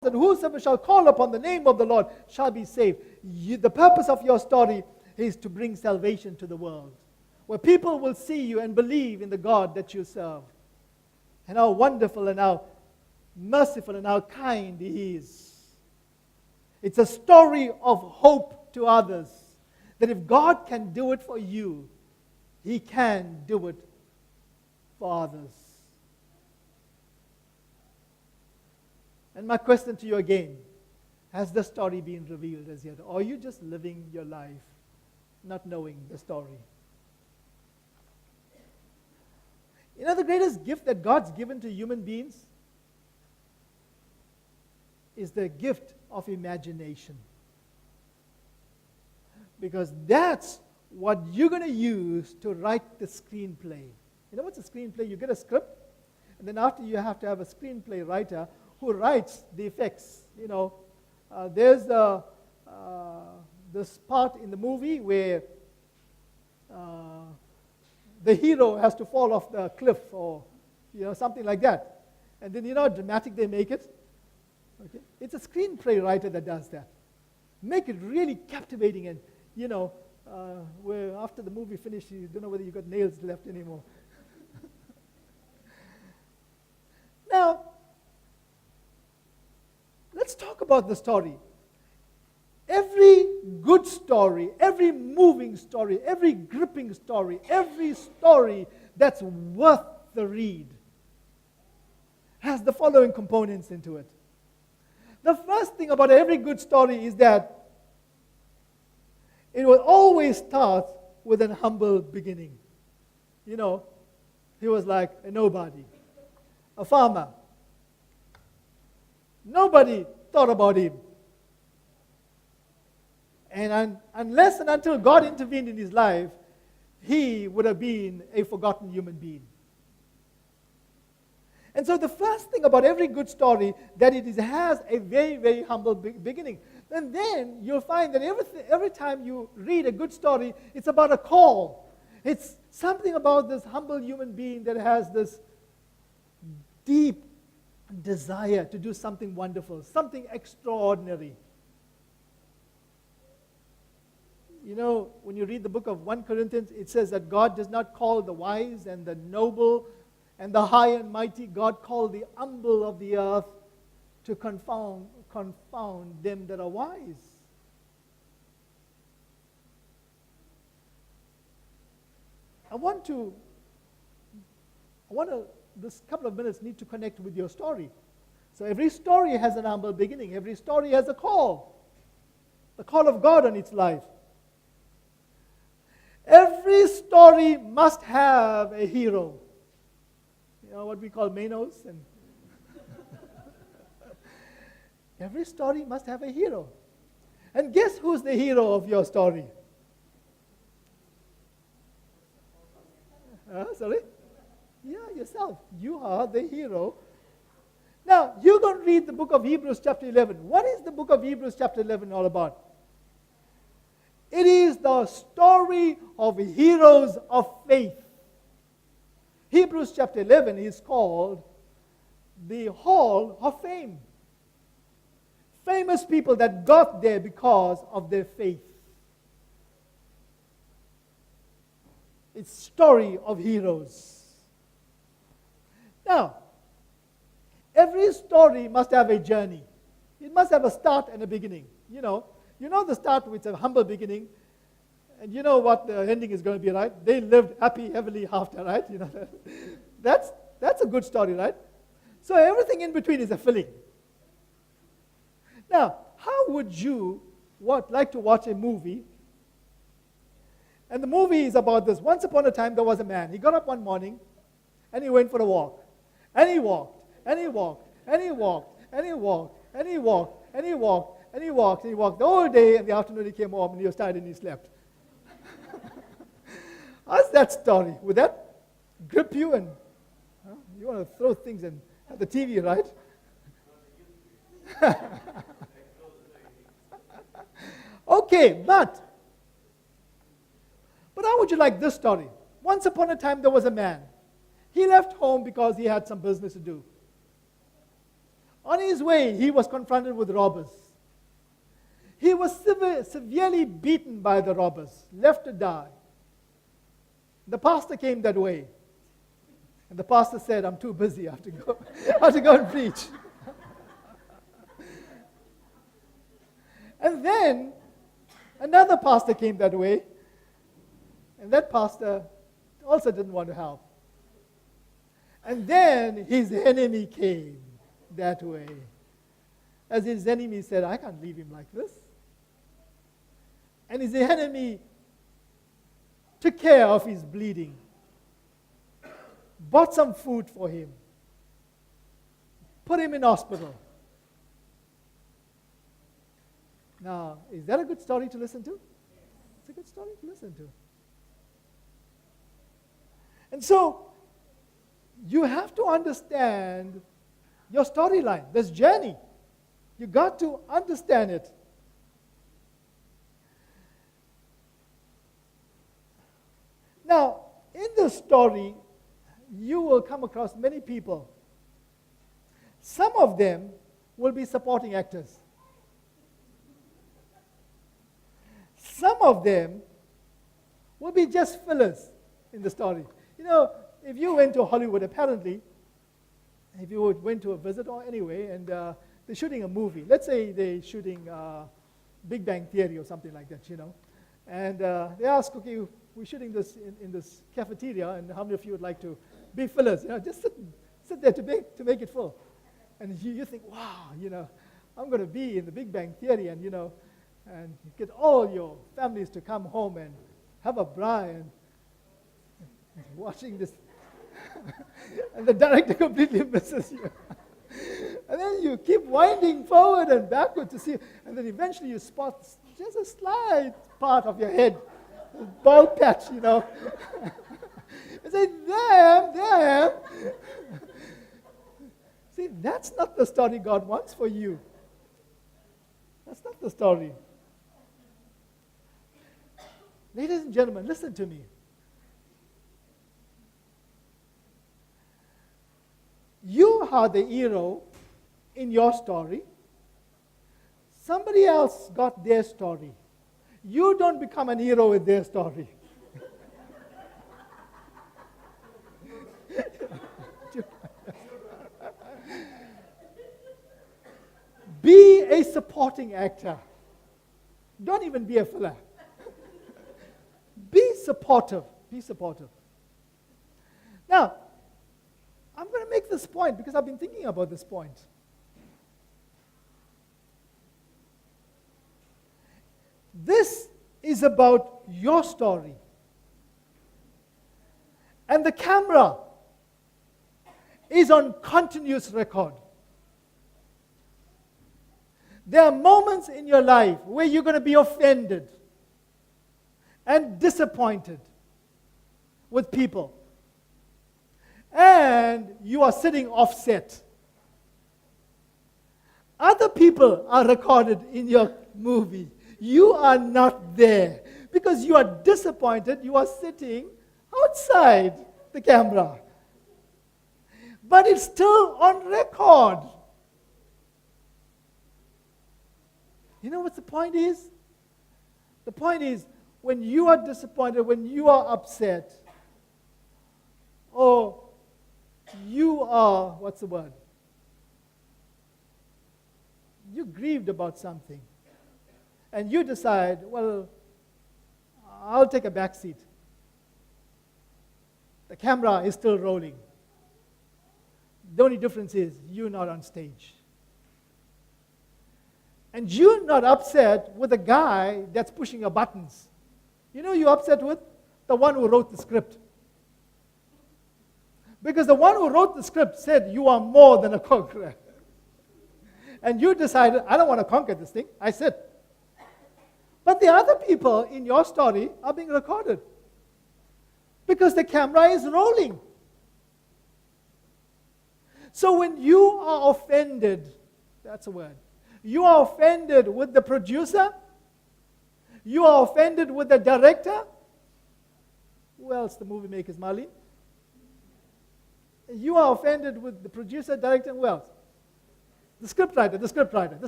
that whosoever shall call upon the name of the Lord shall be saved. The purpose of your story is to bring salvation to the world, where people will see you and believe in the God that you serve, and how wonderful and how merciful and how kind He is. It's a story of hope to others, that if God can do it for you, He can do it for others. And my question to you again, has the story been revealed as yet? Or are you just living your life not knowing the story? You know, the greatest gift that God's given to human beings is the gift of imagination. Because that's what you're going to use to write the screenplay. You know what's a screenplay? You get a script, and then after you have to have a screenplay writer who writes the effects. You know, there's this part in the movie where the hero has to fall off the cliff, or something like that. And then how dramatic they make it. Okay? It's a screenplay writer that does that. Make it really captivating, and where after the movie finished, you don't know whether you got nails left anymore. Now, let's talk about the story. Every good story, every moving story, every gripping story, every story that's worth the read has the following components into it. The first thing about every good story is that it will always start with an humble beginning. He was like a nobody, a farmer. Nobody thought about him. And unless and until God intervened in his life, he would have been a forgotten human being. And so the first thing about every good story, that it has a very, very humble beginning. And then you'll find that every time you read a good story, it's about a call. It's something about this humble human being that has this deep desire to do something wonderful, something extraordinary. When you read the book of 1 Corinthians, it says that God does not call the wise and the noble and the high and mighty. God called the humble of the earth to confound them that are wise. This couple of minutes need to connect with your story. So every story has an humble beginning. Every story has a call. The call of God on its life. Every story must have a hero. What we call Manos. And every story must have a hero. And guess who's the hero of your story? Sorry? Yeah, yourself. You are the hero. Now, you're going to read the book of Hebrews chapter 11. What is the book of Hebrews chapter 11 all about? It is the story of heroes of faith. Hebrews chapter 11 is called the Hall of Fame. Famous people that got there because of their faith. It's story of heroes. Now, every story must have a journey. It must have a start and a beginning. You know the start with a humble beginning, and you know what the ending is going to be, right? They lived happy, heavily after, right? That's a good story, right? So everything in between is a filling. Now, how would you like to watch a movie? And the movie is about this. Once upon a time, there was a man. He got up one morning, and he went for a walk. And he walked, and he walked, and he walked, and he walked, and he walked, and he walked, and he walked, and he walked the whole day, and the afternoon he came home, and he was tired, and he slept. How's that story? Would that grip you? And you want to throw things and have the TV, right? Okay, but how would you like this story? Once upon a time, there was a man. He left home because he had some business to do. On his way, he was confronted with robbers. He was severely beaten by the robbers, left to die. The pastor came that way. And the pastor said, I'm too busy, I have to go and preach. And then another pastor came that way, and that pastor also didn't want to help. And then his enemy came that way. As his enemy said, I can't leave him like this. And his enemy took care of his bleeding, bought some food for him, put him in hospital. Now, is that a good story to listen to? It's a good story to listen to. And so, you have to understand your storyline, this journey. You got to understand it. Now, in this story, you will come across many people. Some of them will be supporting actors. Some of them will be just fillers in the story. You know, if you went to Hollywood, apparently, if you went to a visit or anyway, and they're shooting a movie, let's say they're shooting Big Bang Theory or something like that, you know, and they ask, okay, we're shooting this in this cafeteria, and how many of you would like to be fillers? You know, just sit there to make it full. And you think, wow, you know, I'm going to be in the Big Bang Theory, and you know, and get all your families to come home and have a braai and watching this. And the director completely misses you. And then you keep winding forward and backward to see, and then eventually you spot just a slight part of your head, a bald patch, you know. You say, there I am. See, that's not the story God wants for you. That's not the story. Ladies and gentlemen, listen to me. You are the hero in your story. Somebody else got their story. You don't become an hero with their story. Be a supporting actor. Don't even be a filler. Be supportive. Be supportive. Now, I'm going to make this point because I've been thinking about this point. This is about your story. And the camera is on continuous record. There are moments in your life where you're going to be offended and disappointed with people. And you are sitting offset. Other people are recorded in your movie. You are not there because you are disappointed. You are sitting outside the camera. But it's still on record. You know what the point is? The point is, when you are disappointed, when you are upset, or you are, what's the word? You're grieved about something. And you decide, well, I'll take a back seat. The camera is still rolling. The only difference is you're not on stage. And you're not upset with the guy that's pushing your buttons. You know who you're upset with? The one who wrote the script. Because the one who wrote the script said you are more than a conqueror. And you decided, I don't want to conquer this thing. I sit. But the other people in your story are being recorded. Because the camera is rolling. So when you are offended, that's a word. You are offended with the producer. You are offended with the director. Who else? The movie makers, Marlene. You are offended with the producer, director, and who else? The scriptwriter, the scriptwriter.